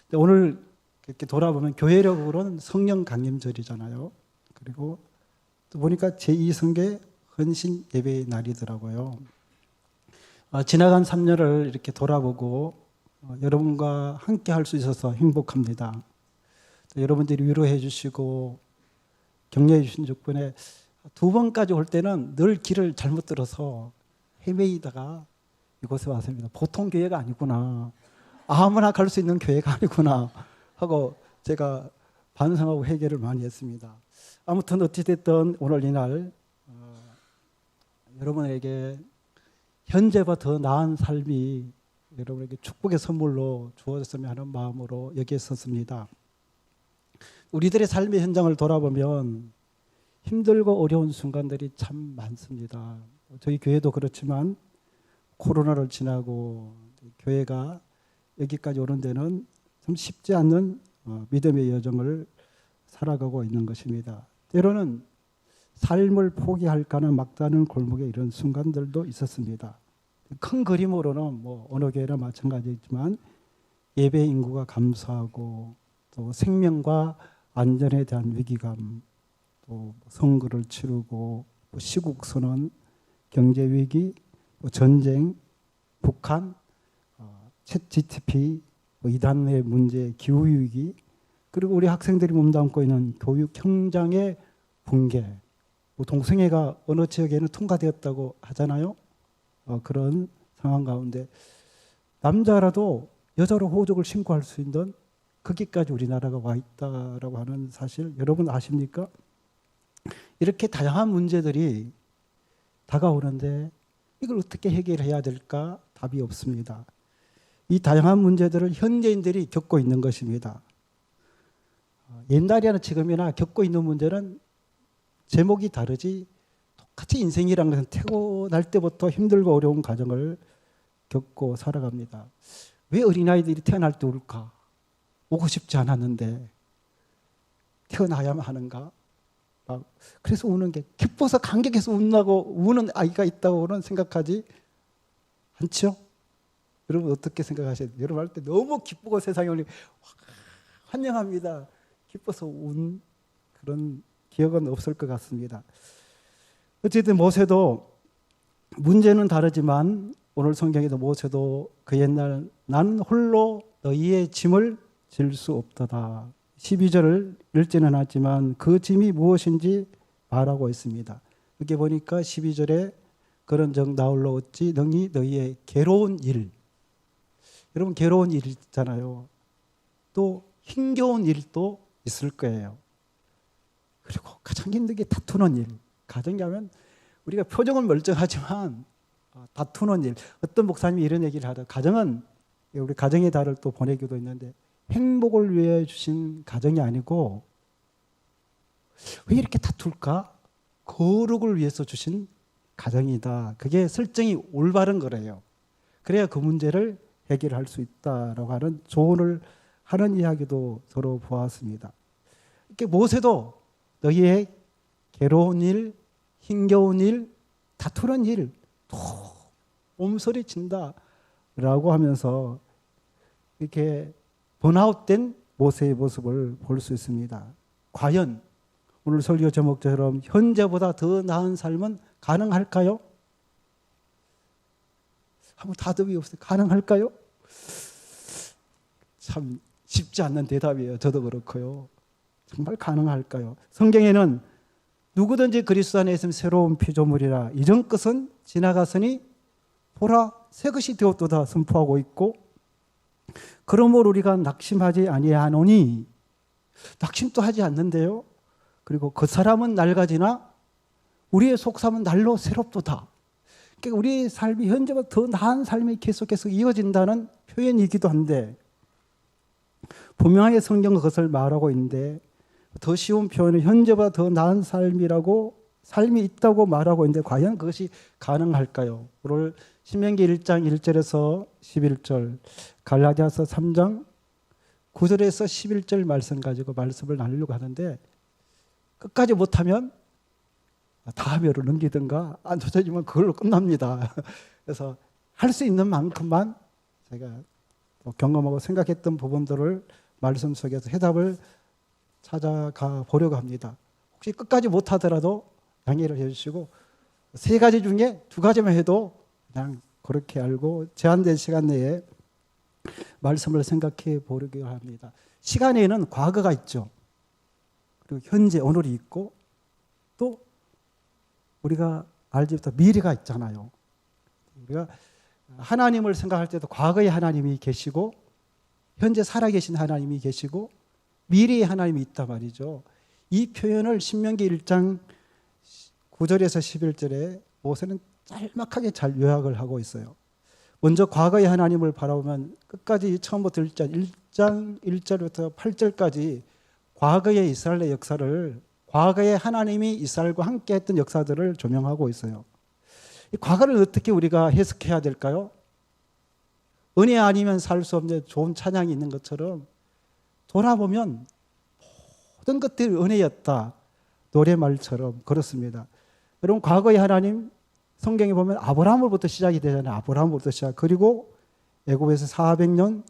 근데 오늘 이렇게 돌아보면 교회력으로는 성령 강림절이잖아요. 그리고 또 보니까 제2성계 헌신 예배의 날이더라고요. 지나간 3년을 이렇게 돌아보고 여러분과 함께 할 수 있어서 행복합니다. 여러분들이 위로해 주시고 격려해 주신 덕분에 두 번까지 올 때는 늘 길을 잘못 들어서 헤매이다가 이곳에 왔습니다. 보통 교회가 아니구나. 아무나 갈 수 있는 교회가 아니구나 하고 제가 반성하고 회개를 많이 했습니다. 아무튼 어찌됐든 오늘 이날 여러분에게 현재보다 더 나은 삶이 여러분에게 축복의 선물로 주어졌으면 하는 마음으로 여기에 섰습니다. 우리들의 삶의 현장을 돌아보면 힘들고 어려운 순간들이 참 많습니다. 저희 교회도 그렇지만 코로나를 지나고 교회가 여기까지 오는 데는 참 쉽지 않는 믿음의 여정을 살아가고 있는 것입니다. 때로는 삶을 포기할까는 막다른 골목에 이런 순간들도 있었습니다. 큰 그림으로는 어느 교회나 마찬가지지만 예배 인구가 감소하고 또 생명과 안전에 대한 위기감, 또 선거를 치르고 시국 선언, 경제 위기, 전쟁, 북한, 챗 GTP, 이단의 문제, 기후 위기, 그리고 우리 학생들이 몸담고 있는 교육 현장의 붕괴, 동성애가 어느 지역에는 통과되었다고 하잖아요. 그런 상황 가운데 남자라도 여자로 호적을 신고할 수 있는 거기까지 우리나라가 와 있다라고 하는 사실 여러분 아십니까? 이렇게 다양한 문제들이 다가오는데 이걸 어떻게 해결해야 될까? 답이 없습니다. 이 다양한 문제들을 현대인들이 겪고 있는 것입니다. 옛날이나 지금이나 겪고 있는 문제는 제목이 다르지 똑같이 인생이라는 것은 태어날 때부터 힘들고 어려운 과정을 겪고 살아갑니다. 왜 어린아이들이 태어날 때 울까? 오고 싶지 않았는데 태어나야만 하는가? 그래서 우는 게 기뻐서 감격해서 운다고 우는 아이가 있다고는 생각하지 않죠? 여러분 어떻게 생각하세요? 여러분 할 때 너무 기쁘고 세상에 오니 환영합니다. 기뻐서 운 그런 기억은 없을 것 같습니다. 어쨌든 모세도 문제는 다르지만 오늘 성경에도 모세도 그 옛날 나는 홀로 너희의 짐을 질 수 없도다. 12절을 읽지는 않았지만 그 짐이 무엇인지 말하고 있습니다. 이렇게 보니까 12절에 그런 적 나홀로 어찌 능히 너희의 괴로운 일, 여러분 괴로운 일 있잖아요. 또 힘겨운 일도 있을 거예요. 그리고 가장 힘든 게 다투는 일. 가정이 하면 우리가 표정은 멀쩡하지만 다투는 일. 어떤 목사님이 이런 얘기를 하더라고요. 가정은 우리 가정의 달을 또 보내기도 했는데 행복을 위해 주신 가정이 아니고 왜 이렇게 다툴까? 거룩을 위해서 주신 가정이다. 그게 설정이 올바른 거래요. 그래야 그 문제를 해결할 수 있다라고 하는 조언을 하는 이야기도 서로 보았습니다. 이렇게 모세도 너희의 괴로운 일, 힘겨운 일, 다투는 일, 또 몸소리 친다라고 하면서 이렇게 번아웃된 모세의 모습을 볼 수 있습니다. 과연 오늘 설교 제목처럼 현재보다 더 나은 삶은 가능할까요? 아무 답이 없어요. 가능할까요? 참 쉽지 않는 대답이에요. 저도 그렇고요. 정말 가능할까요? 성경에는 누구든지 그리스도 안에 있으면 새로운 피조물이라 이전 것은 지나갔으니 보라 새 것이 되었도다 선포하고 있고 그러므로 우리가 낙심하지 아니하노니 낙심도 하지 않는데요. 그리고 그 사람은 낡아지나 우리의 속삼은 날로 새롭도다. 그러니까 우리의 삶이 현재보다 더 나은 삶이 계속해서 이어진다는 표현이기도 한데 분명하게 성경은 그것을 말하고 있는데 더 쉬운 표현은 현재보다 더 나은 삶이 있다고 말하고 있는데 과연 그것이 가능할까요? 오늘 신명기 1장 1절에서 11절, 갈라디아서 3장 9절에서 11절 말씀 가지고 말씀을 나누려고 하는데 끝까지 못하면 다음으로 넘기든가 안 도저히면 그걸로 끝납니다. 그래서 할 수 있는 만큼만 제가 또 경험하고 생각했던 부분들을 말씀 속에서 해답을 찾아가 보려고 합니다. 혹시 끝까지 못하더라도 양해를 해주시고 3가지 중에 2가지만 해도 그냥 그렇게 알고 제한된 시간 내에 말씀을 생각해 보려고 합니다. 시간에는 과거가 있죠. 그리고 현재, 오늘이 있고 또 우리가 알지 못한 미래가 있잖아요. 우리가 하나님을 생각할 때도 과거의 하나님이 계시고 현재 살아계신 하나님이 계시고 미래의 하나님이 있단 말이죠. 이 표현을 신명기 1장 9절에서 11절에 모세는 짤막하게 잘 요약을 하고 있어요. 먼저 과거의 하나님을 바라보면 끝까지 처음부터 1장 1절부터 8절까지 과거의 이스라엘의 역사를, 과거의 하나님이 이스라엘과 함께 했던 역사들을 조명하고 있어요. 이 과거를 어떻게 우리가 해석해야 될까요? 은혜 아니면 살 수 없는 좋은 찬양이 있는 것처럼 돌아보면 모든 것들이 은혜였다. 노래말처럼 그렇습니다. 여러분, 과거의 하나님 성경에 보면 아브라함으로부터 시작이 되잖아요. 아브라함으로부터 시작. 그리고 애굽에서 400년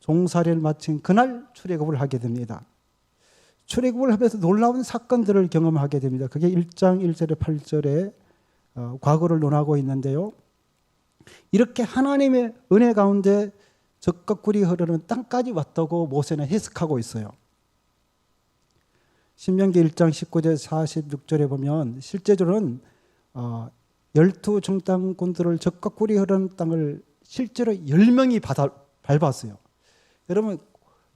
종살이를 마친 그날 출애굽을 하게 됩니다. 출애굽을 하면서 놀라운 사건들을 경험하게 됩니다. 그게 1장 1절에 8절에 과거를 논하고 있는데요. 이렇게 하나님의 은혜 가운데 젖과 꿀이 흐르는 땅까지 왔다고 모세는 해석하고 있어요. 신명기 1장 19절 46절에 보면 실제로는 12중당꾼들을 젖과 꿀이 흐르는 땅을 실제로 10명이 밟았어요. 여러분,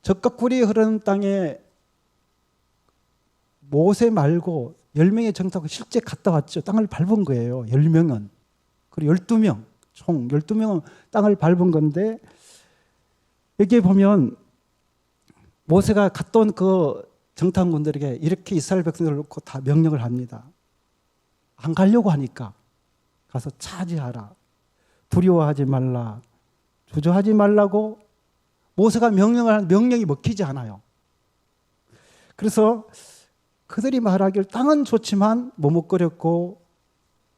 젖과 꿀이 흐르는 땅에 모세 말고 10명의 정탐꾼이 실제 갔다 왔죠. 땅을 밟은 거예요. 10명은. 그리고 12명, 총 12명은 땅을 밟은 건데, 여기에 보면 모세가 갔다 온 그 정탐꾼들에게 이렇게 이스라엘 백성들을 놓고 다 명령을 합니다. 안 가려고 하니까 가서 차지하라. 두려워하지 말라. 주저하지 말라고 모세가 명령을 하는 명령이 먹히지 않아요. 그래서 그들이 말하길 땅은 좋지만 머뭇거렸고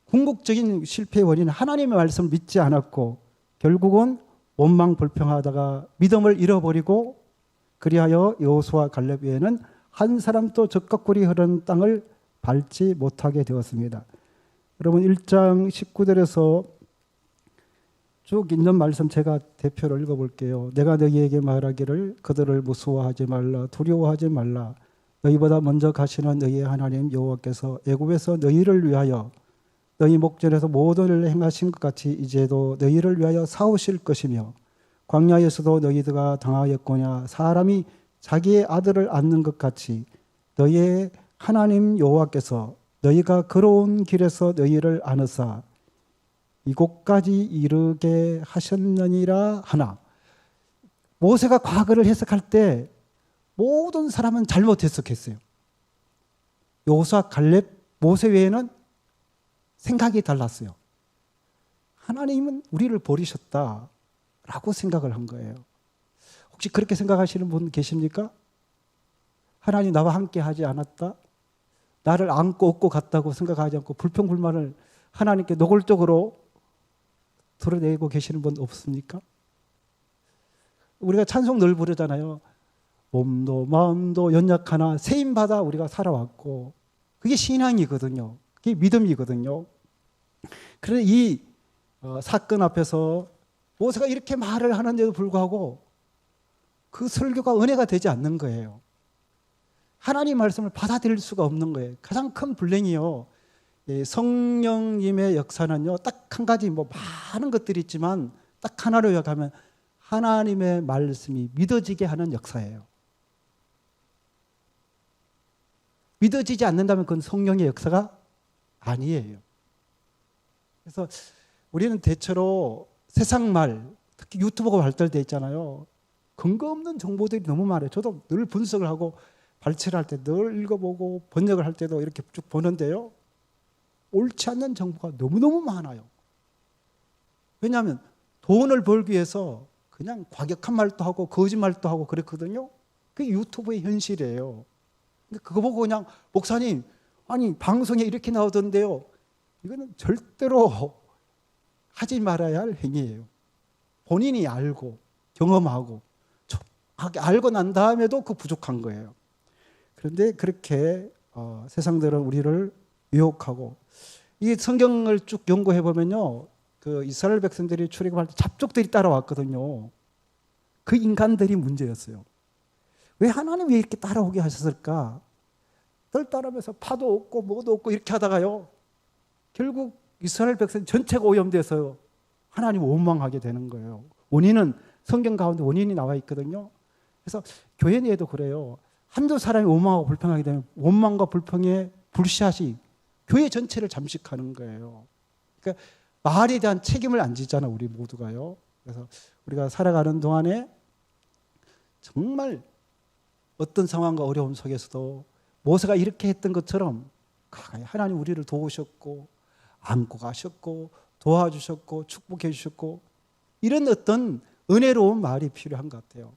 궁극적인 실패의 원인은 하나님의 말씀을 믿지 않았고 결국은 원망 불평하다가 믿음을 잃어버리고 그리하여 여호수아 갈렙 외에는 한 사람도 젖과 꿀이 흐르는 땅을 밟지 못하게 되었습니다. 여러분 1장 19절에서 쭉 있는 말씀 제가 대표로 읽어볼게요. 내가 너희에게 말하기를 그들을 무서워하지 말라 두려워하지 말라 너희보다 먼저 가시는 너희의 하나님 여호와께서 애굽에서 너희를 위하여 너희 목전에서 모든 일을 행하신 것 같이 이제도 너희를 위하여 싸우실 것이며 광야에서도 너희가 당하였거냐 사람이 자기의 아들을 낳는 것 같이 너희의 하나님 여호와께서 너희가 걸어온 길에서 너희를 안으사 이곳까지 이르게 하셨느니라 하나. 모세가 과거를 해석할 때 모든 사람은 잘못 해석했어요. 여호수아 갈렙 모세 외에는 생각이 달랐어요. 하나님은 우리를 버리셨다라고 생각을 한 거예요. 혹시 그렇게 생각하시는 분 계십니까? 하나님 나와 함께 하지 않았다? 나를 안고 업고 갔다고 생각하지 않고 불평불만을 하나님께 노골적으로 드러내고 계시는 분 없습니까? 우리가 찬송 늘 부르잖아요. 몸도 마음도 연약하나 세임받아 우리가 살아왔고 그게 신앙이거든요. 그게 믿음이거든요. 그런데 이 사건 앞에서 모세가 이렇게 말을 하는데도 불구하고 그 설교가 은혜가 되지 않는 거예요. 하나님 말씀을 받아들일 수가 없는 거예요. 가장 큰 불행이요. 성령님의 역사는요. 딱 한 가지 많은 것들이 있지만 딱 하나로 요약하면 하나님의 말씀이 믿어지게 하는 역사예요. 믿어지지 않는다면 그건 성령의 역사가 아니에요. 그래서 우리는 대체로 세상 말, 특히 유튜브가 발달되어 있잖아요. 근거 없는 정보들이 너무 많아요. 저도 늘 분석을 하고 발췌를 할 때 늘 읽어보고 번역을 할 때도 이렇게 쭉 보는데요. 옳지 않는 정보가 너무너무 많아요. 왜냐하면 돈을 벌기 위해서 그냥 과격한 말도 하고 거짓말도 하고 그랬거든요. 그게 유튜브의 현실이에요. 근데 그거 보고 그냥 목사님 아니 방송에 이렇게 나오던데요. 이거는 절대로 하지 말아야 할 행위예요. 본인이 알고 경험하고 알고 난 다음에도 그 부족한 거예요. 그런데 그렇게 세상들은 우리를 유혹하고, 이 성경을 쭉 연구해 보면요, 그 이스라엘 백성들이 출애굽할 때 잡족들이 따라왔거든요. 그 인간들이 문제였어요. 왜 하나님이 이렇게 따라오게 하셨을까? 들 따라면서 파도 없고 뭐도 없고 이렇게 하다가요, 결국 이스라엘 백성 전체가 오염돼서요, 하나님 원망하게 되는 거예요. 원인은 성경 가운데 원인이 나와 있거든요. 그래서 교회 내에도 그래요. 한두 사람이 원망하고 불평하게 되면 원망과 불평의 불씨앗이 교회 전체를 잠식하는 거예요. 그러니까 말에 대한 책임을 안 지잖아, 우리 모두가요. 그래서 우리가 살아가는 동안에 정말 어떤 상황과 어려움 속에서도 모세가 이렇게 했던 것처럼 하나님 우리를 도우셨고 안고 가셨고 도와주셨고 축복해 주셨고, 이런 어떤 은혜로운 말이 필요한 것 같아요.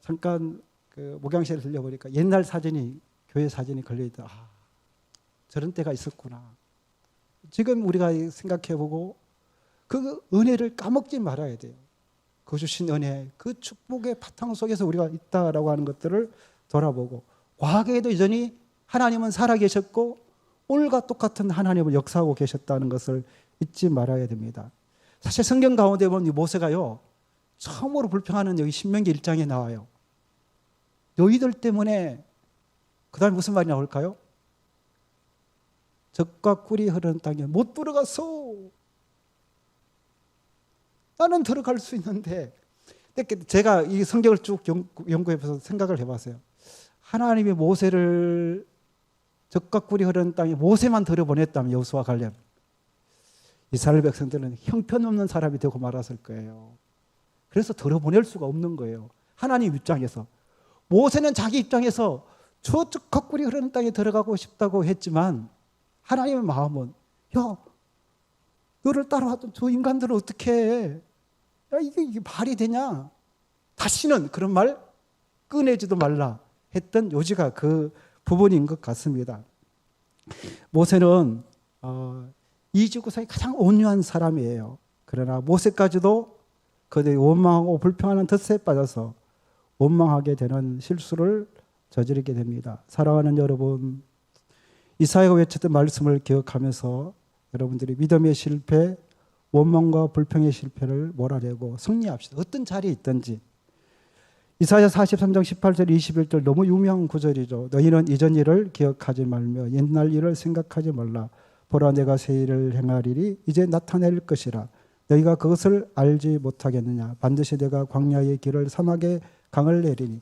잠깐 그 목양실에 들려보니까 옛날 사진이, 교회 사진이 걸려있다. 저런 때가 있었구나. 지금 우리가 생각해보고 그 은혜를 까먹지 말아야 돼요. 그 주신 은혜, 그 축복의 바탕 속에서 우리가 있다라고 하는 것들을 돌아보고, 과거에도 여전히 하나님은 살아계셨고 오늘과 똑같은 하나님을 역사하고 계셨다는 것을 잊지 말아야 됩니다. 사실 성경 가운데 보면 이 모세가요, 처음으로 불평하는 여기 신명기 1장에 나와요. 너희들 때문에, 그 다음에 무슨 말이 나올까요? 젖과 꿀이 흐르는 땅에 못 들어가서, 나는 들어갈 수 있는데. 제가 이 성경을 쭉 연구해서 생각을 해봤어요. 하나님이 모세를 젖과 꿀이 흐르는 땅에 모세만 들여보냈다면, 여호수아 갈렙, 이스라엘 백성들은 형편없는 사람이 되고 말았을 거예요. 그래서 들여보낼 수가 없는 거예요. 하나님 입장에서. 모세는 자기 입장에서 저 젖과 꿀이 흐르는 땅에 들어가고 싶다고 했지만, 하나님의 마음은, 야, 너를 따라왔던 저 인간들은 어떻게 해? 야, 이게 말이 되냐? 다시는 그런 말 꺼내지도 말라 했던 요지가 그 부분인 것 같습니다. 모세는 이 지구상에 가장 온유한 사람이에요. 그러나 모세까지도 그들이 원망하고 불평하는 덫에 빠져서 원망하게 되는 실수를 저지르게 됩니다. 사랑하는 여러분, 이사야가 외쳤던 말씀을 기억하면서 여러분들이 믿음의 실패, 원망과 불평의 실패를 몰아내고 승리합시다. 어떤 자리에 있든지. 이사야 43장 18절 21절 너무 유명한 구절이죠. 너희는 이전 일을 기억하지 말며 옛날 일을 생각하지 말라. 보라, 내가 새 일을 행하리니 이제 나타낼 것이라. 너희가 그것을 알지 못하겠느냐. 반드시 내가 광야의 길을 사막에 강을 내리니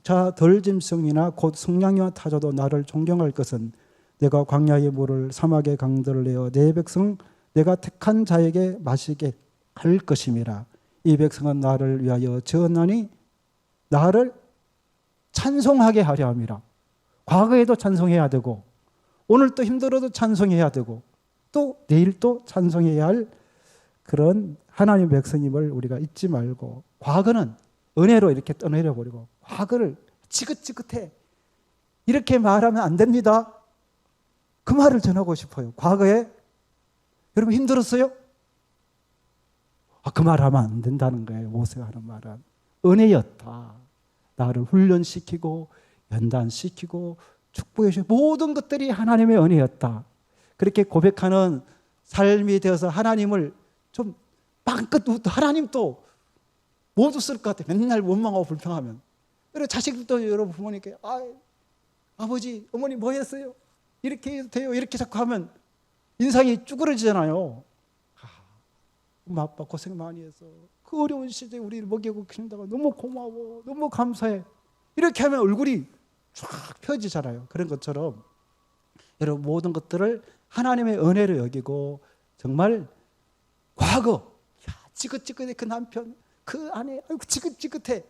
자 덜짐승이나 곧 승냥이와 타조도 나를 존경할 것은 내가 광야의 물을 사막의 강들을 내어 내 백성 내가 택한 자에게 마시게 할 것임이라. 이 백성은 나를 위하여 지었나니 나를 찬송하게 하려 함이라. 과거에도 찬송해야 되고 오늘 또 힘들어도 찬송해야 되고 또 내일 또 찬송해야 할 그런 하나님의 백성임을 우리가 잊지 말고, 과거는 은혜로 이렇게 떠내려 버리고 과거를 지긋지긋해 이렇게 말하면 안 됩니다. 그 말을 전하고 싶어요. 과거에 여러분 힘들었어요? 그 말하면 안 된다는 거예요. 모세가 하는 말은 은혜였다. 나를 훈련시키고 연단시키고 축복해 주신 모든 것들이 하나님의 은혜였다. 그렇게 고백하는 삶이 되어서 하나님을 좀 빵끝 하나님 또 못 웃을 것 같아. 맨날 원망하고 불평하면. 그리고 자식들도 여러분 부모님께 아버지 어머니 뭐 했어요? 이렇게 해도 돼요? 이렇게 자꾸 하면 인상이 쭈그러지잖아요. 엄마 아빠 고생 많이 해서 그 어려운 시대에 우리를 먹이고 키운다고 너무 고마워, 너무 감사해, 이렇게 하면 얼굴이 쫙 펴지잖아요. 그런 것처럼 여러분 모든 것들을 하나님의 은혜로 여기고, 정말 과거 지긋지긋해 그 남편 그 아내 아이고 지긋지긋해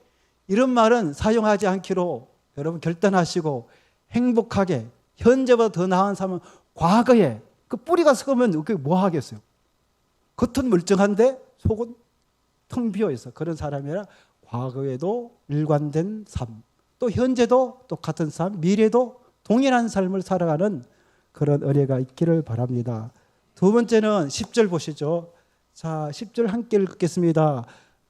이런 말은 사용하지 않기로 여러분 결단하시고, 행복하게 현재보다 더 나은 삶은 과거에 그 뿌리가 썩으면 그게 뭐 하겠어요? 겉은 멀쩡한데 속은 텅 비어 있어. 그런 사람이라 과거에도 일관된 삶, 또 현재도 똑같은 삶, 미래도 동일한 삶을 살아가는 그런 은혜가 있기를 바랍니다. 두 번째는 10절 보시죠. 자, 10절 함께 읽겠습니다.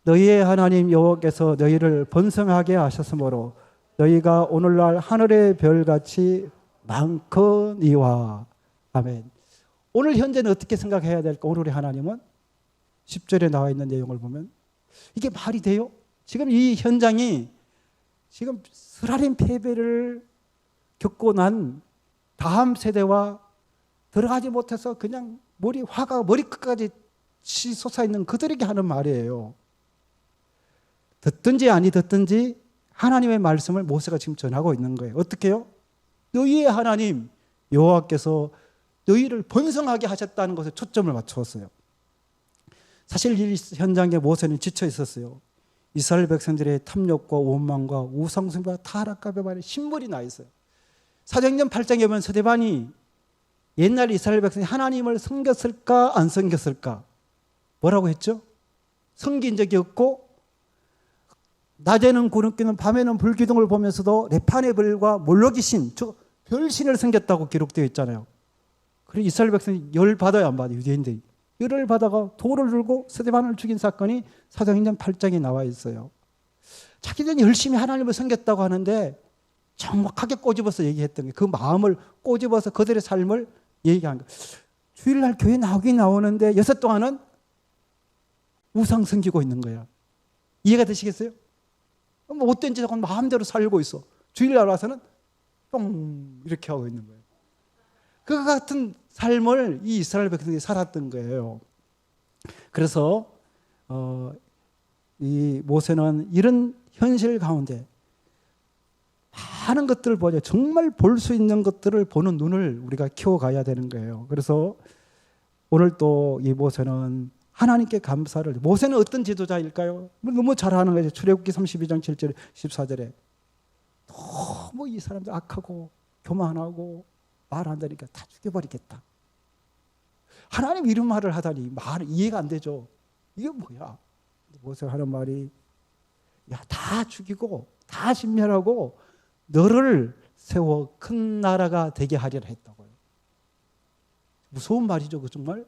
너희의 하나님 여호와께서 너희를 번성하게 하셨으므로 너희가 오늘날 하늘의 별같이 많거니와. 아멘. 오늘 현재는 어떻게 생각해야 될까? 오늘의 하나님은 10절에 나와 있는 내용을 보면 이게 말이 돼요? 지금 이 현장이 지금 스라림 패배를 겪고 난 다음 세대와 들어가지 못해서 그냥 화가 머리끝까지 치솟아 있는 그들에게 하는 말이에요. 듣든지 아니 듣든지 하나님의 말씀을 모세가 지금 전하고 있는 거예요. 어떻게 해요? 너희의 하나님 여호와께서 너희를 번성하게 하셨다는 것에 초점을 맞추었어요. 사실 이 현장에 모세는 지쳐 있었어요. 이스라엘 백성들의 탐욕과 원망과 우상숭배와 타락과 배반에 신물이 나 있어요. 사도행전 8장에 보면 스데반이 옛날 이스라엘 백성이 하나님을 섬겼을까 안 섬겼을까? 뭐라고 했죠? 섬긴 적이 없고 낮에는 구름 끼는 밤에는 불기둥을 보면서도 레파네 별과 몰로기 신, 저 별신을 섬겼다고 기록되어 있잖아요. 그리고 이스라엘 백성이 열 받아요, 안 받아요? 유대인들이 열을 받아가 돌을 들고 스데반을 죽인 사건이 사도행전 8장에 나와 있어요. 자기들은 열심히 하나님을 섬겼다고 하는데 정확하게 꼬집어서 얘기했던 게 그 마음을 꼬집어서 그들의 삶을 얘기한 거예요. 주일날 교회 나오긴 나오는데 여섯 동안은 우상 섬기고 있는 거야. 이해가 되시겠어요? 뭐 어떤 짓 하고 마음대로 살고 있어. 주일날 와서는 똥 이렇게 하고 있는 거예요. 그 같은 삶을 이 이스라엘 백성들이 살았던 거예요. 그래서 이 모세는 이런 현실 가운데 많은 것들을 보죠. 정말 볼 수 있는 것들을 보는 눈을 우리가 키워가야 되는 거예요. 그래서 오늘 또 이 모세는 하나님께 감사를. 모세는 어떤 지도자일까요? 너무 잘하는 거죠. 출애굽기 32장 7절 14절에 너무 이 사람들 악하고 교만하고 말 안 되니까 다 죽여버리겠다. 하나님 이런 말을 하다니 말은 이해가 안 되죠. 이게 뭐야? 모세가 하는 말이 야, 다 죽이고 다 진멸하고 너를 세워 큰 나라가 되게 하리라 했다고요. 무서운 말이죠. 그 정말.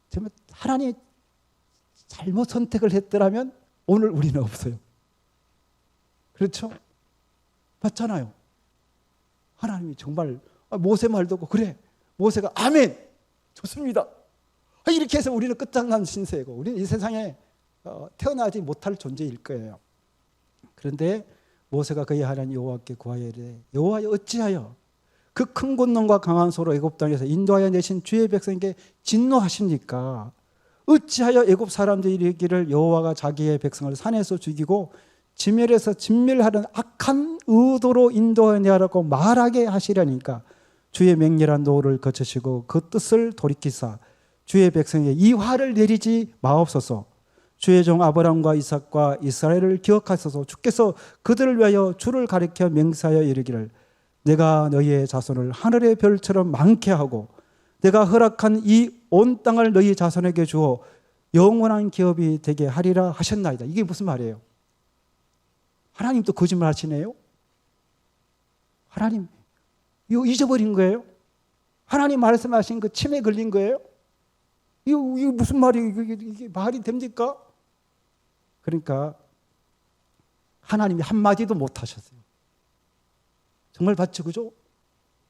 정말 하나님이 잘못 선택을 했더라면 오늘 우리는 없어요. 그렇죠? 맞잖아요. 하나님이 정말 모세 말 듣고 그래. 모세가 아멘. 좋습니다. 이렇게 해서 우리는 끝장난 신세고 우리는 이 세상에 태어나지 못할 존재일 거예요. 그런데 모세가 그의 하나님 여호와께 구하여 이르되 여호와여 어찌하여 그 큰 권능과 강한 소로 애굽 땅에서 인도하여 내신 주의 백성에게 진노하십니까? 어찌하여 애굽 사람들이 이르기를 여호와가 자기의 백성을 산에서 죽이고 지멸에서 진멸하는 악한 의도로 인도하여 내라고 말하게 하시려니까 주의 맹렬한 노를 거치시고 그 뜻을 돌이키사 주의 백성에게 이 화를 내리지 마옵소서. 주의 종 아브라함과 이삭과 이스라엘을 기억하소서. 주께서 그들을 위하여 주를 가리켜 맹세하여 이르기를 내가 너희의 자손을 하늘의 별처럼 많게 하고 내가 허락한 이 온 땅을 너희 자손에게 주어 영원한 기업이 되게 하리라 하셨나이다. 이게 무슨 말이에요? 하나님 또 거짓말 하시네요? 하나님 이거 잊어버린 거예요? 하나님 말씀하신 그 침에 걸린 거예요? 이거 무슨 말이에요? 이게 말이 됩니까? 그러니까 하나님이 한마디도 못 하셨어요. 정말 맞죠? 그죠?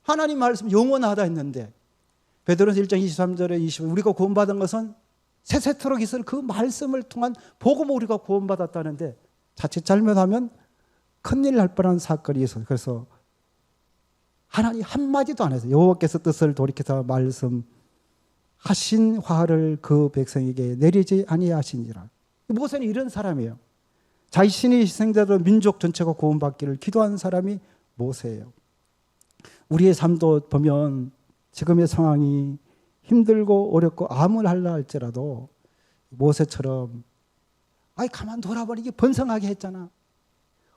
하나님 말씀 영원하다 했는데 베드로서 1장 23절에 20 우리가 구원받은 것은 세세토록 있을 그 말씀을 통한 복음을 우리가 구원받았다는데 자칫 잘못하면 큰일 날 뻔한 사건이 있어요. 그래서 하나님 한마디도 안 해서 여호와께서 뜻을 돌이켜서 말씀하신 화를 그 백성에게 내리지 아니하시니라. 모세는 이런 사람이에요. 자신이 희생자로 민족 전체가 구원받기를 기도한 사람이 모세예요. 우리의 삶도 보면 지금의 상황이 힘들고 어렵고 암울하려 할지라도 모세처럼 아이 가만 돌아보니 이게 번성하게 했잖아.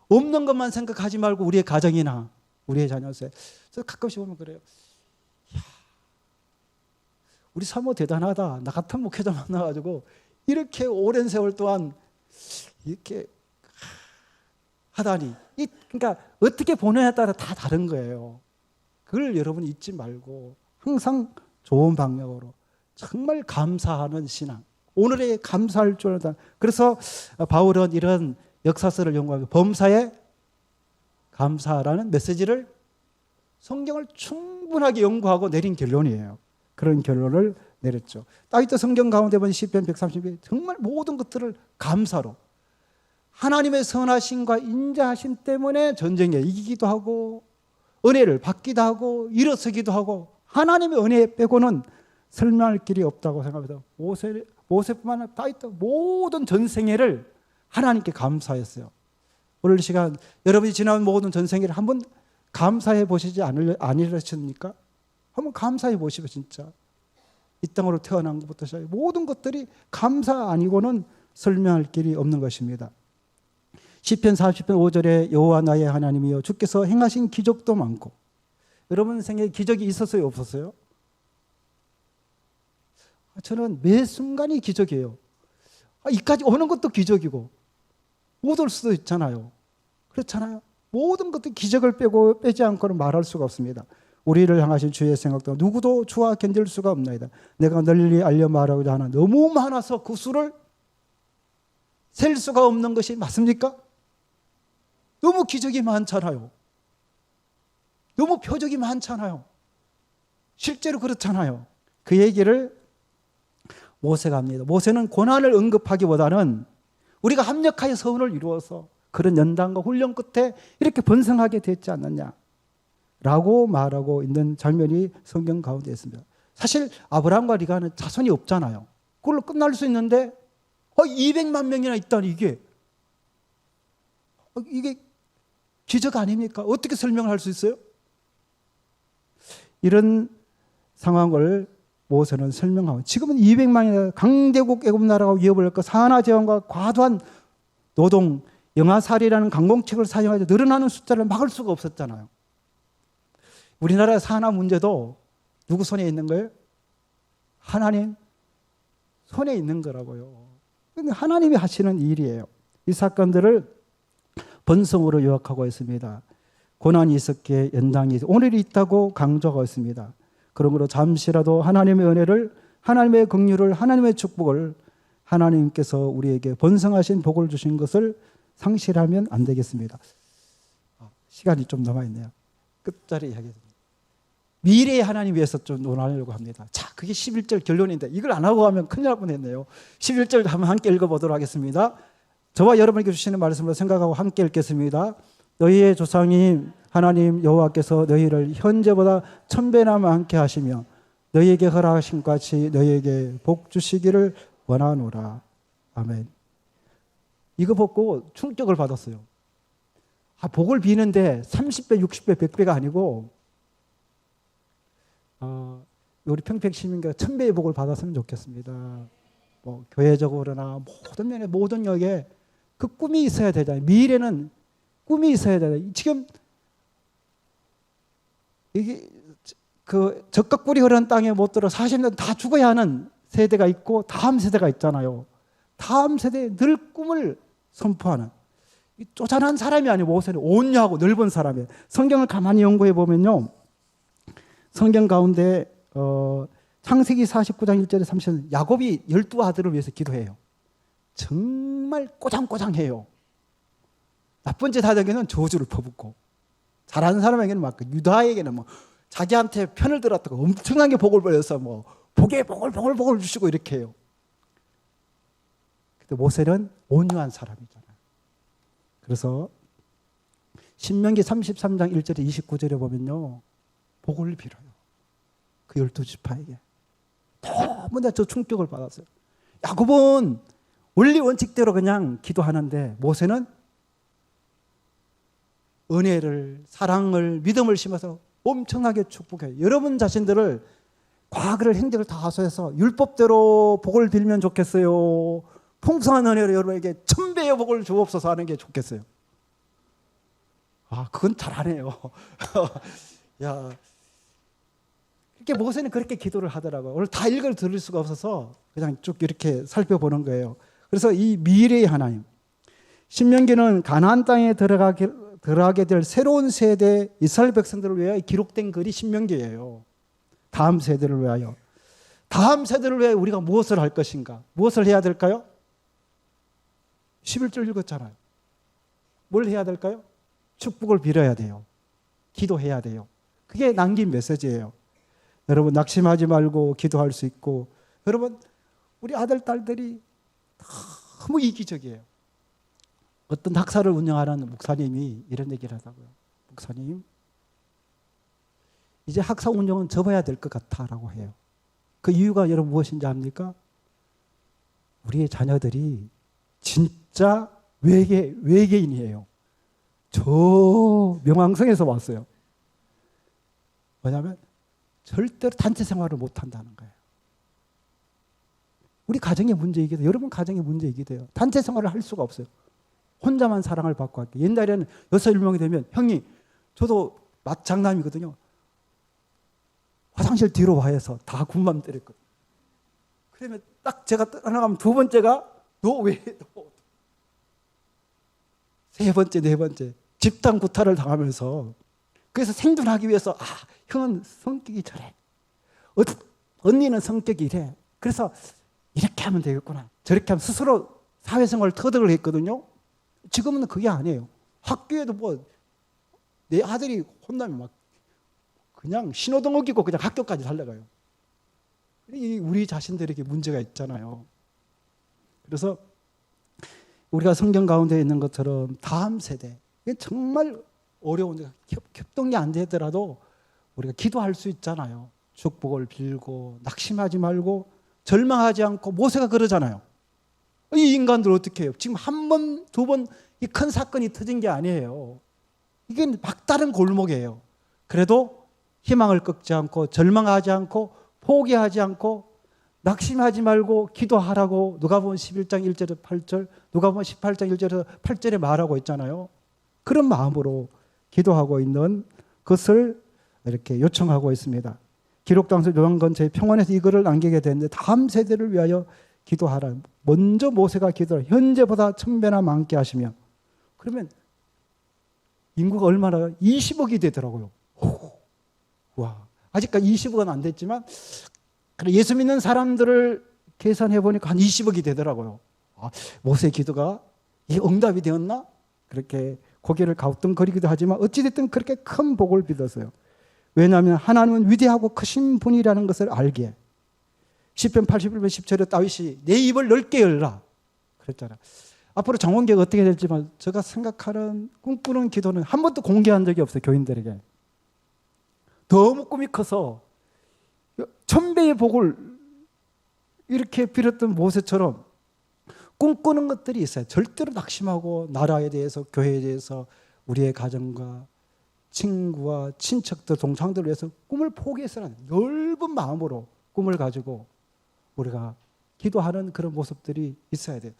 없는 것만 생각하지 말고 우리의 가정이나 우리의 자녀세. 그래서 가끔씩 보면 그래요. 이야, 우리 사모 대단하다. 나 같은 목회자 만나가지고 이렇게 오랜 세월 동안 이렇게 하다니. 그러니까 어떻게 보느냐에 따라 다 다른 거예요. 그걸 여러분 잊지 말고 항상 좋은 방향으로 정말 감사하는 신앙, 오늘에 감사할 줄 알다. 그래서 바울은 이런 역사서를 연구하고 범사에 감사라는 메시지를 성경을 충분하게 연구하고 내린 결론이에요. 그런 결론을 내렸죠. 다윗도 성경 가운데 보면 시편 130에 정말 모든 것들을 감사로 하나님의 선하심과 인자하심 때문에 전쟁에 이기기도 하고 은혜를 받기도 하고 일어서기도 하고 하나님의 은혜 빼고는 설명할 길이 없다고 생각합니다. 모세뿐만 아니라 다윗도 모든 전생애를 하나님께 감사했어요. 오늘 시간 여러분이 지난 모든 전생애를 한번 감사해 보시지 않으셨습니까? 한번 감사해 보시고 진짜 이 땅으로 태어난 것부터 시작해 모든 것들이 감사 아니고는 설명할 길이 없는 것입니다. 시편 40편 5절에 여호와 나의 하나님이여 주께서 행하신 기적도 많고 여러분 생에 기적이 있었어요? 없었어요? 저는 매 순간이 기적이에요. 이까지 오는 것도 기적이고 못 올 수도 있잖아요. 그렇잖아요. 모든 것도 기적을 빼지 않고는 말할 수가 없습니다. 우리를 향하신 주의 생각도 누구도 주와 견딜 수가 없나이다. 내가 널리 알려 말하고자 하나 너무 많아서 그 수를 셀 수가 없는 것이 맞습니까? 너무 기적이 많잖아요. 너무 표적이 많잖아요. 실제로 그렇잖아요. 그 얘기를 모세가 합니다. 모세는 고난을 언급하기보다는 우리가 합력하여 서원을 이루어서 그런 연단과 훈련 끝에 이렇게 번성하게 됐지 않느냐 라고 말하고 있는 장면이 성경 가운데 있습니다. 사실 아브라함과 리가는 자손이 없잖아요. 그걸로 끝날 수 있는데 200만 명이나 있다니 이게 기적 아닙니까? 어떻게 설명을 할 수 있어요? 이런 상황을 모세는 설명하고 지금은 200만이나 강대국 애굽 나라가 위협을 했고 산화제한과 과도한 노동, 영아살이라는 강공책을 사용해서 늘어나는 숫자를 막을 수가 없었잖아요. 우리나라의 산화 문제도 누구 손에 있는 거예요? 하나님 손에 있는 거라고요. 하나님이 하시는 일이에요. 이 사건들을 번성으로 요약하고 있습니다. 고난이 있었기에 연단이 오늘이 있다고 강조하고 있습니다. 그러므로 잠시라도 하나님의 은혜를, 하나님의 긍휼을, 하나님의 축복을 하나님께서 우리에게 번성하신 복을 주신 것을 상실하면 안 되겠습니다. 시간이 좀 남아있네요. 끝자리 이야기입니다. 미래의 하나님 위해서 좀 논하려고 합니다. 자, 그게 11절 결론인데 이걸 안 하고 하면 큰일 날 뻔했네요. 11절 한번 함께 읽어보도록 하겠습니다. 저와 여러분에게 주시는 말씀을 생각하고 함께 읽겠습니다. 너희의 조상인 하나님 여호와께서 너희를 현재보다 1000배나 많게 하시며 너희에게 허락하신 것 같이 너희에게 복 주시기를 원하노라. 아멘. 이거 보고 충격을 받았어요. 복을 비는데 30배, 60배, 100배가 아니고 우리 평택 시민과 1000배의 복을 받았으면 좋겠습니다. 뭐 교회적으로나 모든 면에 모든 역에 그 꿈이 있어야 되잖아요. 미래는 꿈이 있어야 되잖아요. 지금 이게 그 적각 꿀이 흐르는 땅에 못 들어 40년 다 죽어야 하는 세대가 있고 다음 세대가 있잖아요. 다음 세대에 늘 꿈을 선포하는 쪼잔한 사람이 아니고 모세는 온유하고 넓은 사람이에요. 성경을 가만히 연구해 보면요. 성경 가운데 창세기 49장 1절에 30절 야곱이 12아들을 위해서 기도해요. 정말 꼬장꼬장해요. 나쁜 짓 하다에는 저주를 퍼붓고 잘하는 사람에게는 막 유다에게는 뭐 자기한테 편을 들었다고 엄청나게 복을 벌여서 뭐 복에 복을 주시고 이렇게 해요. 근데 모세는 온유한 사람이잖아요. 그래서 신명기 33장 1절에 29절에 보면요. 복을 빌어요. 그 12지파에게. 너무나 저 충격을 받았어요. 야곱은 원리 원칙대로 그냥 기도하는데 모세는 은혜를, 사랑을, 믿음을 심어서 엄청나게 축복해요. 여러분 자신들을 과거를 행적을 다 하소해서 율법대로 복을 빌면 좋겠어요. 풍성한 은혜로 여러분에게 1000배의 복을 주옵소서 하는 게 좋겠어요. 그건 잘하네요. 야, 이렇게 모세는 그렇게 기도를 하더라고요. 오늘 다 읽어 들을 수가 없어서 그냥 쭉 이렇게 살펴보는 거예요. 그래서 이 미래의 하나님, 신명기는 가나안 땅에 들어가게 될 새로운 세대 이스라엘 백성들을 위하여 기록된 글이 신명기예요. 다음 세대를 위하여. 다음 세대를 위해 우리가 무엇을 할 것인가? 무엇을 해야 될까요? 11절 읽었잖아요. 뭘 해야 될까요? 축복을 빌어야 돼요. 기도해야 돼요. 그게 남긴 메시지예요. 여러분 낙심하지 말고 기도할 수 있고, 여러분 우리 아들 딸들이 너무 이기적이에요. 어떤 학사를 운영하는 목사님이 이런 얘기를 하더라고요. 목사님, 이제 학사 운영은 접어야 될 것 같아라고 해요. 그 이유가 여러분 무엇인지 압니까? 우리의 자녀들이 진짜 외계인이에요. 저 명왕성에서 왔어요. 뭐냐면 절대로 단체 생활을 못 한다는 거예요. 우리 가정의 문제이기도, 여러분 가정의 문제이기도 해요. 단체 생활을 할 수가 없어요. 혼자만 사랑을 받고 할게요. 옛날에는 6, 7명이 되면, 형님, 저도 장남이거든요. 화장실 뒤로 와 해서 다 군밤 때렸거든요. 그러면 딱 제가 떠나가면 두 번째가 너 왜? 세 번째, 네 번째 집단 구타를 당하면서, 그래서 생존하기 위해서 형은 성격이 저래, 언니는 성격이 이래, 그래서 이렇게 하면 되겠구나, 저렇게 하면 스스로 사회생활을 터득을 했거든요. 지금은 그게 아니에요. 학교에도 뭐 내 아들이 혼나면 막 그냥 신호등 어기고 그냥 학교까지 달려가요. 우리 자신들에게 문제가 있잖아요. 그래서 우리가 성경 가운데 있는 것처럼 다음 세대, 이게 정말 어려운데 협동이 안 되더라도 우리가 기도할 수 있잖아요. 축복을 빌고 낙심하지 말고 절망하지 않고. 모세가 그러잖아요. 이 인간들 어떻게 해요? 지금 한 번, 두 번 이 큰 사건이 터진 게 아니에요. 이게 막다른 골목이에요. 그래도 희망을 꺾지 않고 절망하지 않고 포기하지 않고 낙심하지 말고 기도하라고 누가복음 11장 1절에서 8절, 누가복음 18장 1절에서 8절에 말하고 있잖아요. 그런 마음으로 기도하고 있는 것을 이렇게 요청하고 있습니다. 기록당서 요한건처에 평원에서 이거를 남기게 됐는데, 다음 세대를 위하여 기도하라. 먼저 모세가 기도를 현재보다 1000배나 많게 하시며, 그러면 인구가 얼마나 20억이 되더라고요. 와, 아직까지 20억은 안 됐지만 예수 믿는 사람들을 계산해 보니까 한 20억이 되더라고요. 모세 기도가 이 응답이 되었나? 그렇게 고개를 갸우뚱거리기도 하지만 어찌됐든 그렇게 큰 복을 빌었어요. 왜냐하면 하나님은 위대하고 크신 분이라는 것을 알기에. 시편 81편 10절에 다윗이 내 입을 넓게 열라 그랬잖아요. 앞으로 정원계가 어떻게 될지만 제가 생각하는 꿈꾸는 기도는 한 번도 공개한 적이 없어요. 교인들에게. 너무 꿈이 커서 1000배의 복을 이렇게 빌었던 모세처럼 꿈꾸는 것들이 있어요. 절대로 낙심하고 나라에 대해서, 교회에 대해서, 우리의 가정과 친구와 친척들, 동창들을 위해서 꿈을 포기해서는 넓은 마음으로 꿈을 가지고 우리가 기도하는 그런 모습들이 있어야 돼요.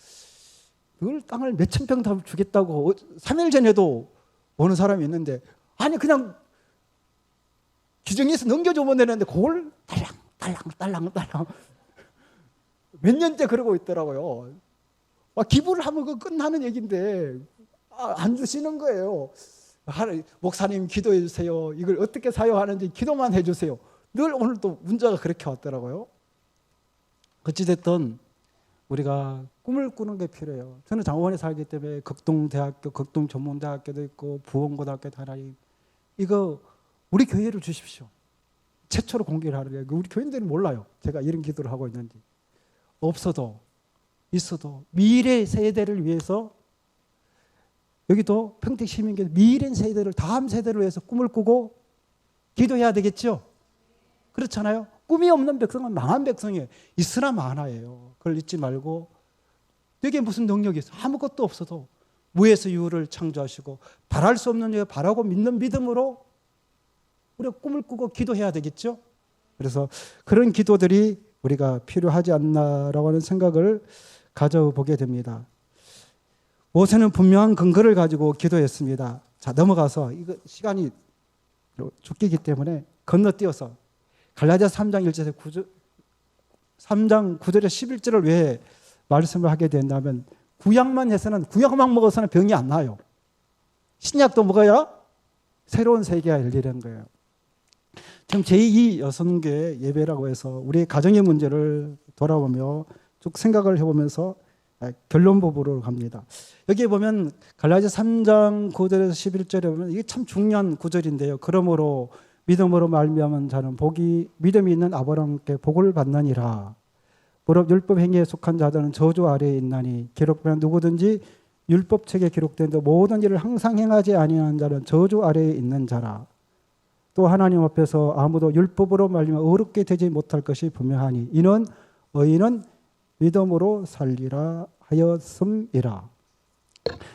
그걸 땅을 몇천 평 다 주겠다고 3일 전에도 오는 사람이 있는데, 아니 그냥 규정에서 넘겨주면 되는데 그걸 딸랑 몇 년째 그러고 있더라고요. 기부를 하면 그거 끝나는 얘기인데 안 주시는 거예요. 목사님 기도해 주세요. 이걸 어떻게 사용하는지 기도만 해 주세요. 늘 오늘 또 문자가 그렇게 왔더라고요. 어찌됐든 우리가 꿈을 꾸는 게 필요해요. 저는 장원에 살기 때문에 극동대학교, 극동전문대학교도 있고 부원고등학교도 하나님, 이거 우리 교회를 주십시오. 최초로 공개를 하는 거예요. 우리 교인들은 몰라요. 제가 이런 기도를 하고 있는지. 없어도 있어도 미래 세대를 위해서, 여기도 평택시민교회 미래 세대를, 다음 세대를 위해서 꿈을 꾸고 기도해야 되겠죠. 그렇잖아요. 꿈이 없는 백성은 망한 백성이에요. 있으나 마나예요. 그걸 잊지 말고, 여기에 무슨 능력이 있어? 아무것도 없어도 무에서 유를 창조하시고 바랄 수 없는 일 바라고 믿는 믿음으로 우리가 꿈을 꾸고 기도해야 되겠죠. 그래서 그런 기도들이 우리가 필요하지 않나라고 하는 생각을 가져보게 됩니다. 모세는 분명한 근거를 가지고 기도했습니다. 자, 넘어가서, 이거 시간이 쫓기기 때문에 건너뛰어서 갈라디아서 3장 1절에서 9절, 3장 9절에 11절을 왜 말씀을 하게 된다면, 구약만 해서는, 구약만 먹어서는 병이 안 나요. 신약도 먹어야 새로운 세계가 열리는 거예요. 지금 제2 여성교회 예배라고 해서 우리의 가정의 문제를 돌아보며 쭉 생각을 해보면서 결론 부분으로 갑니다. 여기에 보면 갈라디아 3장 9절에서 11절에 보면 이게 참 중요한 구절인데요. 그러므로 믿음으로 말미암은 자는 믿음이 있는 아브라함께 복을 받느니라. 무릇 율법 행위에 속한 자들은 저주 아래에 있나니 기록되면 누구든지 율법책에 기록된 모든 일을 항상 행하지 아니하는 자는 저주 아래에 있는 자라. 또 하나님 앞에서 아무도 율법으로 말미암아 의롭게 되지 못할 것이 분명하니 이는 의인은 믿음으로 살리라 하였음이라.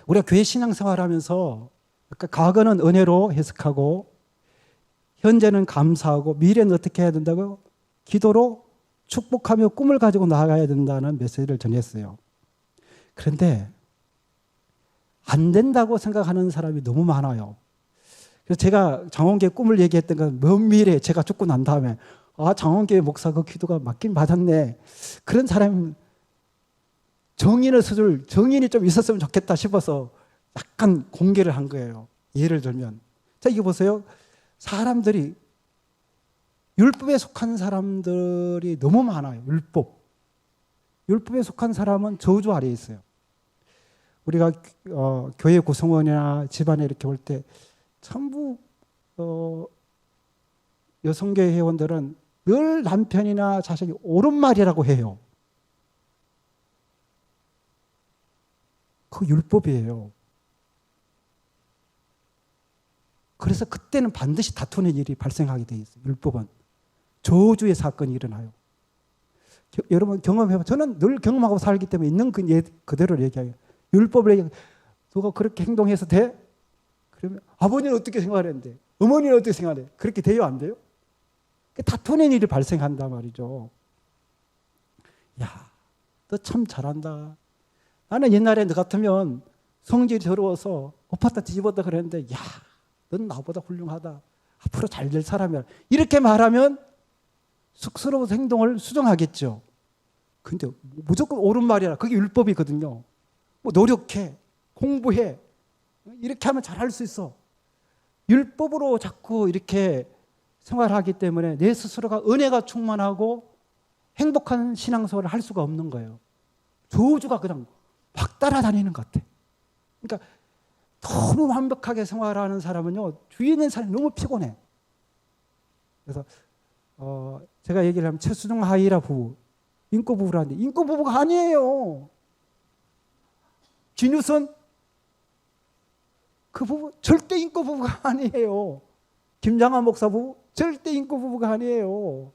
우리가 교회 신앙생활하면서 과거는 은혜로 해석하고 현재는 감사하고 미래는 어떻게 해야 된다고요? 기도로 축복하며 꿈을 가지고 나아가야 된다는 메시지를 전했어요. 그런데 안 된다고 생각하는 사람이 너무 많아요. 그래서 제가 장원교회 꿈을 얘기했던 건 먼 미래에 제가 죽고 난 다음에 장원교회 목사 그 기도가 맞긴 맞았네. 그런 사람 정인을 써줄 정인이 좀 있었으면 좋겠다 싶어서 약간 공개를 한 거예요. 예를 들면 자 이거 보세요. 사람들이 율법에 속한 사람들이 너무 많아요. 율법에 속한 사람은 저주 아래에 있어요. 우리가 교회 구성원이나 집안에 이렇게 올 때 전부 여성교회 회원들은 늘 남편이나 자식이 옳은 말이라고 해요. 그 율법이에요. 그래서 그때는 반드시 다투는 일이 발생하게 돼 있어요. 율법은 저주의 사건이 일어나요. 여러분 경험해봐. 저는 늘 경험하고 살기 때문에 있는 그대로 얘기해요. 율법을 누가 그렇게 행동해서 돼? 그러면 아버지는 어떻게 생각하는데? 어머니는 어떻게 생각해? 그렇게 돼요? 안 돼요? 다투는 일이 발생한단 말이죠. 야, 너 참 잘한다. 나는 옛날에 너 같으면 성질이 더러워서 오빠다 뒤집었다 그랬는데 야, 넌 나보다 훌륭하다. 앞으로 잘 될 사람이야. 이렇게 말하면 쑥스러운 행동을 수정하겠죠. 근데 무조건 옳은 말이라. 그게 율법이거든요. 뭐 노력해, 공부해. 이렇게 하면 잘할 수 있어. 율법으로 자꾸 이렇게 생활하기 때문에 내 스스로가 은혜가 충만하고 행복한 신앙생활을 할 수가 없는 거예요. 저주가 그냥 막 따라다니는 것 같아. 그러니까 너무 완벽하게 생활하는 사람은요, 주위에 있는 사람이 너무 피곤해. 그래서 제가 얘기를 하면 최수종 하이라 부부, 인꼬 부부라는데 인꼬 부부가 아니에요. 진유선 그 부부 절대 인꼬 부부가 아니에요. 김장한 목사 부부 절대 인꼬 부부가 아니에요.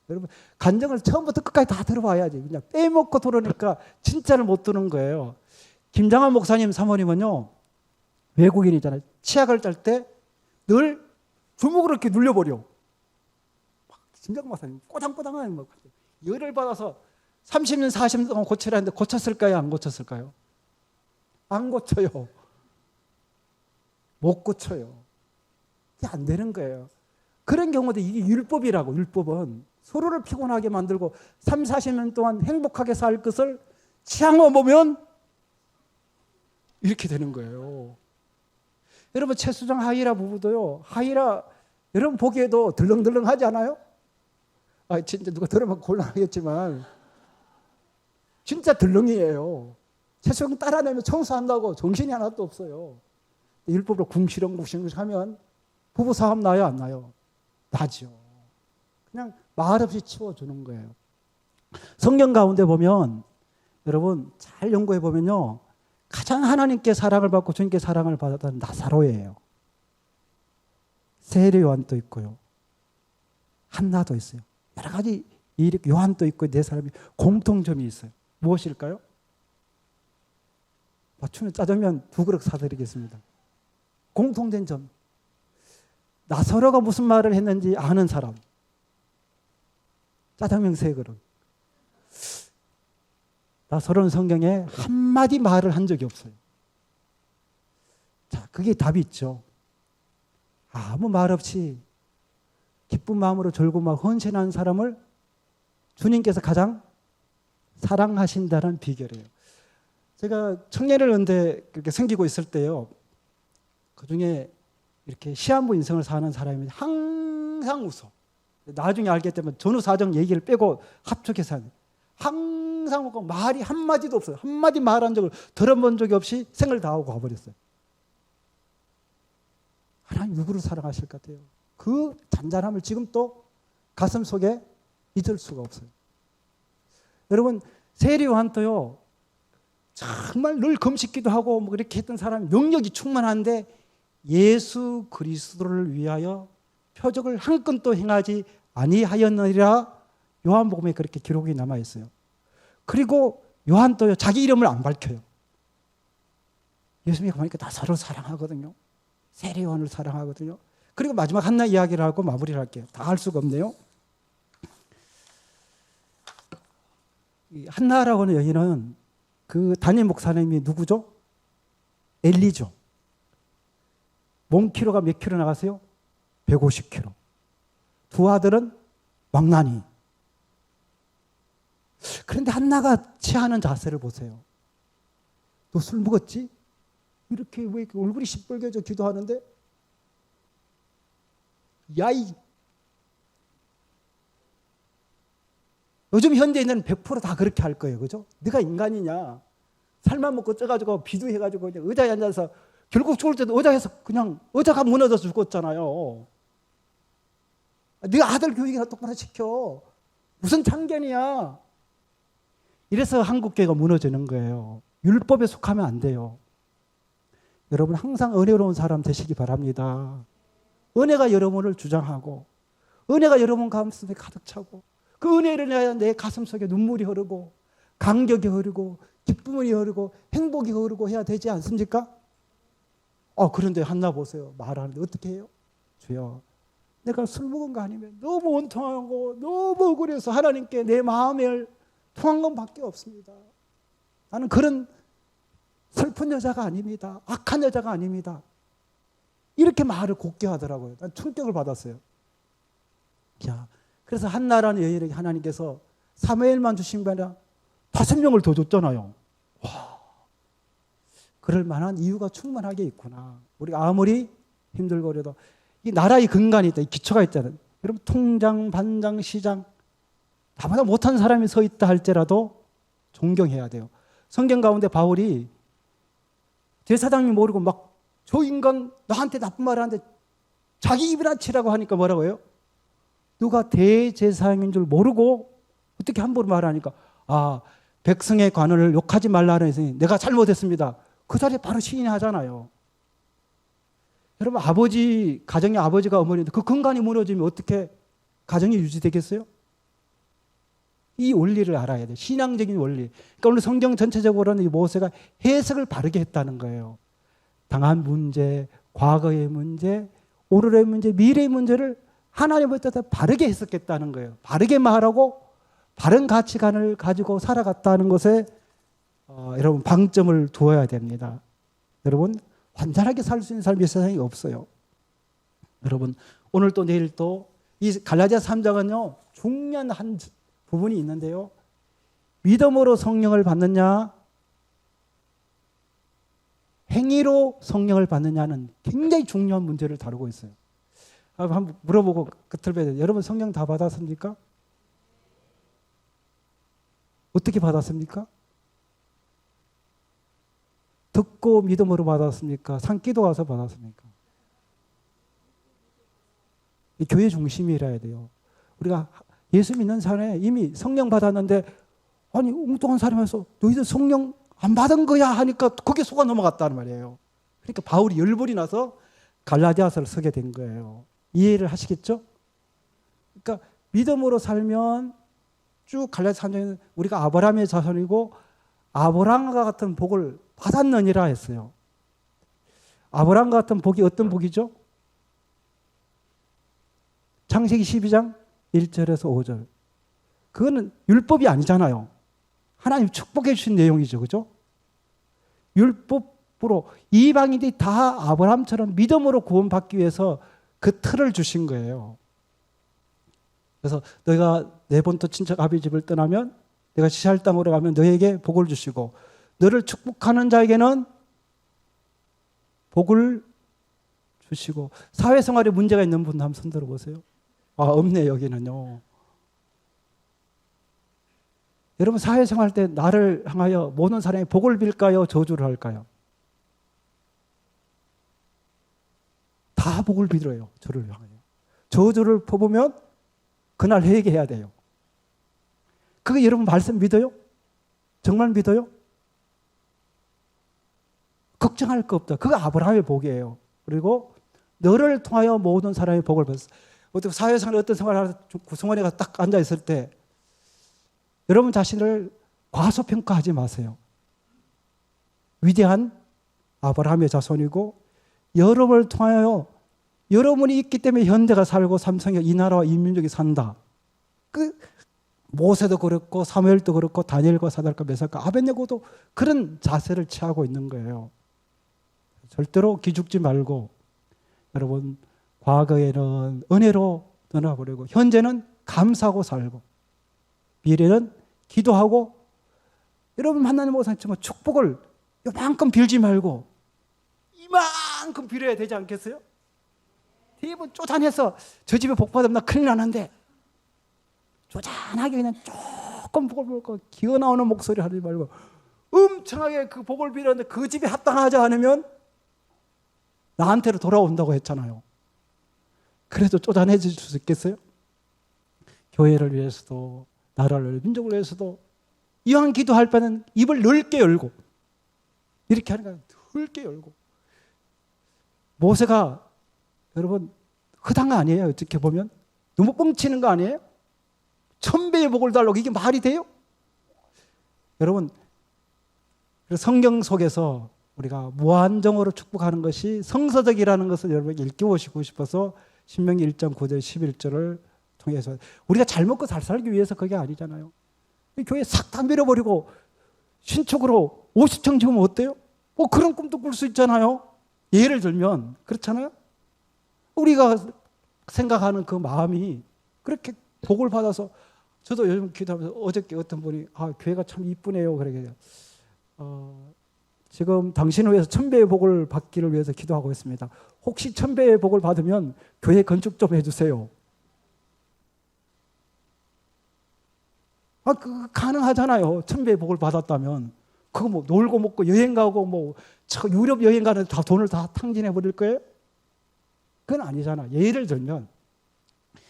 여러분 간증을 처음부터 끝까지 다 들어봐야지. 그냥 빼먹고 들으니까 진짜를 못 듣는 거예요. 김장한 목사님 사모님은요, 외국인이잖아요. 치약을 짤 때 늘 주먹으로 이렇게 눌려버려. 김장 목사님 꼬당꼬당한 막 열을 받아서 30년 40년 동안 고치라는데 고쳤을까요? 안 고쳤을까요? 안 고쳐요. 못 고쳐요. 이게 안 되는 거예요. 그런 경우도 이게 율법이라고. 율법은 서로를 피곤하게 만들고 3, 40년 동안 행복하게 살 것을 치앙어 보면 이렇게 되는 거예요. 여러분 최수정 하이라 부부도요. 하이라 여러분 보기에도 들렁들렁하지 않아요? 진짜 누가 들으면 곤란하겠지만 진짜 들렁이에요. 최수정 따라내면 청소한다고 정신이 하나도 없어요. 율법으로 궁시렁궁시렁 하면 부부싸움 나요? 안 나요? 나죠. 그냥 말없이 치워주는 거예요. 성경 가운데 보면 여러분 잘 연구해 보면요, 가장 하나님께 사랑을 받고 주님께 사랑을 받았던 나사로예요. 세례 요한도 있고요, 한나도 있어요. 여러 가지 요한도 있고 네 사람이 공통점이 있어요. 무엇일까요? 맞추면 짜장면 2그릇 사드리겠습니다. 공통된 점. 나사로가 무슨 말을 했는지 아는 사람. 짜장면 3그릇. 나사로는 성경에 한마디 말을 한 적이 없어요. 자, 그게 답이 있죠. 아무 말 없이 기쁜 마음으로 절구막 헌신하는 사람을 주님께서 가장 사랑하신다는 비결이에요. 제가 청년을 연대 그렇게 생기고 있을 때요, 그 중에 이렇게 시한부 인생을 사는 사람이 항상 웃어. 나중에 알게 되면 전후사정 얘기를 빼고 합축해서 하는. 항상 말이 한마디도 없어요. 한마디 말한 적을 들어본 적이 없이 생을 다하고 가버렸어요. 하나님 누구를 사랑하실 것 같아요? 그 잔잔함을 지금 또 가슴 속에 잊을 수가 없어요. 여러분, 세례 요한도요, 정말 늘 금식기도 하고 뭐 그렇게 했던 사람이 능력이 충만한데 예수 그리스도를 위하여 표적을 한 건도 행하지 아니하였느니라 요한복음에 그렇게 기록이 남아 있어요. 그리고 요한도요, 자기 이름을 안 밝혀요. 예수님이 보니까 나사로를 사랑하거든요. 세례 요한을 사랑하거든요. 그리고 마지막 한나 이야기를 하고 마무리를 할게요. 다 할 수가 없네요. 이 한나라고 하는 여인은 그 담임 목사님이 누구죠? 엘리죠. 몸키로가 몇 킬로 나가세요? 150kg. 두 아들은 왕난이. 그런데 한나가 취하는 자세를 보세요. 너 술 먹었지? 이렇게 왜 얼굴이 시뻘개져 기도하는데 야이, 요즘 현대인은 100% 다 그렇게 할 거예요. 그죠? 네가 인간이냐? 살만 먹고 쪄가지고 비두해가지고 그냥 의자에 앉아서 결국 죽을 때도 의자에서 그냥 의자가 무너져서 죽었잖아요. 네 아들 교육이나 똑바로 시켜. 무슨 참견이야? 이래서 한국교회가 무너지는 거예요. 율법에 속하면 안 돼요. 여러분 항상 은혜로운 사람 되시기 바랍니다. 은혜가 여러분을 주장하고 은혜가 여러분 가슴에 가득 차고 그 은혜를 내야 내 가슴 속에 눈물이 흐르고 감격이 흐르고 기쁨이 흐르고 행복이 흐르고 해야 되지 않습니까? 그런데 한나 보세요. 말하는데 어떻게 해요? 주여, 내가 술 먹은 거 아니면 너무 원통하고 너무 억울해서 하나님께 내 마음을 통한 것밖에 없습니다. 나는 그런 슬픈 여자가 아닙니다. 악한 여자가 아닙니다. 이렇게 말을 곱게 하더라고요. 난 충격을 받았어요. 야, 그래서 한나라는 여인에게 하나님께서 사무엘만 주신 게 아니라 5명을 더 줬잖아요. 와, 그럴 만한 이유가 충분하게 있구나. 우리가 아무리 힘들고 그래도 이 나라의 근간이 있다. 이 기초가 있잖아요. 여러분 통장, 반장, 시장 나보다 못한 사람이 서 있다 할지라도 존경해야 돼요. 성경 가운데 바울이 제사장이 모르고 막 저 인간 나한테 나쁜 말을 하는데 자기 입이나 치라고 하니까 뭐라고 해요? 누가 대제사장인 줄 모르고 어떻게 함부로 말하니까 백성의 관원을 욕하지 말라는 했으니 내가 잘못했습니다. 그 자리에 바로 시인하잖아요. 여러분 아버지, 가정의 아버지가 어머니인데 그 근간이 무너지면 어떻게 가정이 유지되겠어요? 이 원리를 알아야 돼요. 신앙적인 원리. 그러니까 오늘 성경 전체적으로는 이 모세가 해석을 바르게 했다는 거예요. 당한 문제, 과거의 문제, 오늘의 문제, 미래의 문제를 하나님부터 바르게 해석했다는 거예요. 바르게 말하고 바른 가치관을 가지고 살아갔다는 것에 여러분 방점을 두어야 됩니다. 여러분 완전하게 살 수 있는 사람이 이 세상에 없어요. 여러분 오늘 또 내일 또 이 갈라디아 3장은요 중요한 한 부분이 있는데요. 믿음으로 성령을 받느냐 행위로 성령을 받느냐는 굉장히 중요한 문제를 다루고 있어요. 한번 물어보고 끝을 봐야 돼요. 여러분 성령 다 받았습니까? 어떻게 받았습니까? 듣고 믿음으로 받았습니까? 산기도 와서 받았습니까? 이 교회 중심이라야 돼요. 우리가 예수 믿는 사람에 이미 성령 받았는데 아니 엉뚱한 사람에서 너희들 성령 안 받은 거야 하니까 거기에 속아 넘어갔다는 말이에요. 그러니까 바울이 열불이 나서 갈라디아서를 쓰게 된 거예요. 이해를 하시겠죠? 그러니까 믿음으로 살면 쭉 갈라디아 3장에는 우리가 아브라함의 자손이고 아브라함과 같은 복을 받았느니라 했어요. 아브라함과 같은 복이 어떤 복이죠? 창세기 12장 1절에서 5절. 그거는 율법이 아니잖아요. 하나님 축복해 주신 내용이죠. 그죠? 율법으로 이방인들이 다 아브라함처럼 믿음으로 구원받기 위해서 그 틀을 주신 거예요. 그래서 너희가 네 번째 친척 아비 집을 떠나면 내가 지시할 땅으로 가면 너에게 복을 주시고 너를 축복하는 자에게는 복을 주시고 사회생활에 문제가 있는 분 한번 손 들어보세요. 아, 없네 여기는요. 여러분 사회생활 때 나를 향하여 모든 사람이 복을 빌까요? 저주를 할까요? 다 복을 빌어요. 저를 향하여. 저주를 퍼보면 그날 회개해야 돼요. 그거 여러분 말씀 믿어요? 정말 믿어요? 걱정할 거 없다. 그거 아브라함의 복이에요. 그리고 너를 통하여 모든 사람이 복을 받았어. 어떻게 사회생활 어떤 생활을 구성원에 가서 딱 앉아 있을 때 여러분 자신을 과소평가하지 마세요. 위대한 아브라함의 자손이고 여러분을 통하여 여러분이 있기 때문에 현대가 살고 삼성이 이 나라와 이 민족이 산다. 그 모세도 그렇고 사무엘도 그렇고 다니엘과 사드락과 메삭과 아벳네고도 그런 자세를 취하고 있는 거예요. 절대로 기죽지 말고 여러분 과거에는 은혜로 떠나버리고 현재는 감사하고 살고 미래는 기도하고 여러분 하나님 모습처럼 축복을 요만큼 빌지 말고 이만큼 빌어야 되지 않겠어요? 대부분 쪼잔해서 저 집에 복 받으면 나 큰일 나는데 쪼잔하게 그냥 조금 복을 빌고 기어 나오는 목소리 하지 말고 엄청나게 그 복을 빌었는데 그 집에 합당하지 않으면 나한테로 돌아온다고 했잖아요. 그래도 쪼잔해질 수 있겠어요? 교회를 위해서도 나라를 위해서 민족을 위해서도 이왕 기도할 바는 입을 넓게 열고 이렇게 하는 거예요. 넓게 열고 모세가 여러분 허당 거 아니에요? 어떻게 보면 너무 뻥치는 거 아니에요? 1000배의 복을 달라고 이게 말이 돼요? 여러분 성경 속에서 우리가 무한정으로 축복하는 것이 성서적이라는 것을 여러분에게 일깨우시고 싶어서 신명기 1장 9절 11절을 통해서 우리가 잘 먹고 잘 살기 위해서 그게 아니잖아요. 교회 싹 다 밀어버리고 신축으로 50층 지으면 어때요? 그런 꿈도 꿀 수 있잖아요. 예를 들면 그렇잖아요. 우리가 생각하는 그 마음이 그렇게 복을 받아서 저도 요즘 기도하면서 어저께 어떤 분이 교회가 참 이쁘네요. 그러게 지금 당신을 위해서 1000배의 복을 받기를 위해서 기도하고 있습니다. 혹시 1000배의 복을 받으면 교회 건축 좀 해주세요. 그거 가능하잖아요. 1000배의 복을 받았다면 그거 뭐 놀고 먹고 여행 가고 뭐 유럽 여행 가는데 다 돈을 다 탕진해 버릴 거예요? 그건 아니잖아. 예를 들면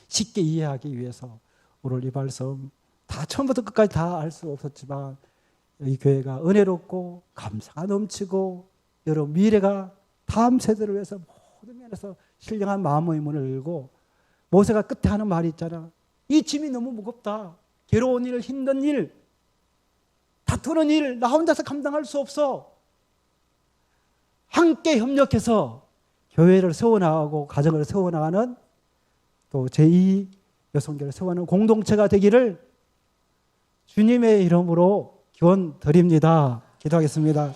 쉽게 이해하기 위해서 오늘 이 말씀 다 처음부터 끝까지 다 알 수 없었지만 이 교회가 은혜롭고 감사가 넘치고 여러분 미래가 다음 세대를 위해서 모든 면에서 신령한 마음의 문을 열고 모세가 끝에 하는 말이 있잖아. 이 짐이 너무 무겁다. 괴로운 일, 힘든 일, 다투는 일, 나 혼자서 감당할 수 없어. 함께 협력해서 교회를 세워나가고 가정을 세워나가는 또 제2 여성교를 세워나가는 공동체가 되기를 주님의 이름으로 기원 드립니다. 기도하겠습니다.